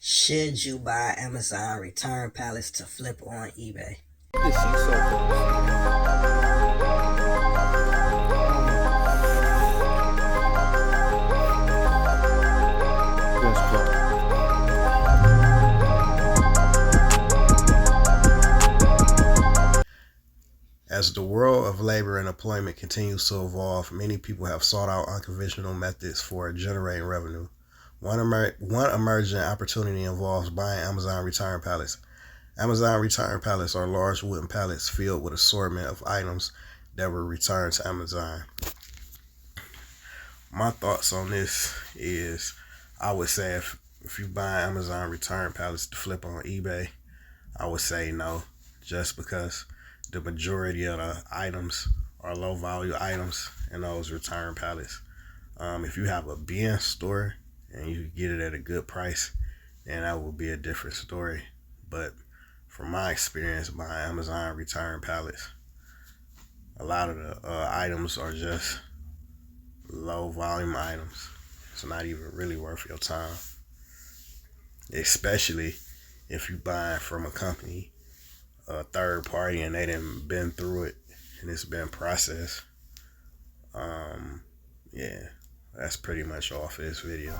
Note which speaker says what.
Speaker 1: Should you buy Amazon return pallets to flip on eBay?
Speaker 2: The sea
Speaker 3: As the world of labor and employment continues to evolve, many people have sought out unconventional methods for generating revenue. One emerging opportunity involves buying Amazon return pallets. Amazon return pallets are large wooden pallets filled with assortment of items that were returned to Amazon. My thoughts on this is, I would say if you buy Amazon return pallets to flip on eBay, I would say no, just because the majority of the items are low value items in those return pallets. If you have a bin store and you get it at a good price, then that will be a different story. But from my experience buying Amazon return pallets, a lot of the items are just low volume items. It's not even really worth your time, especially if you buy from a company, a third party, and they didn't been through it and it's been processed. Yeah, that's pretty much all for this video.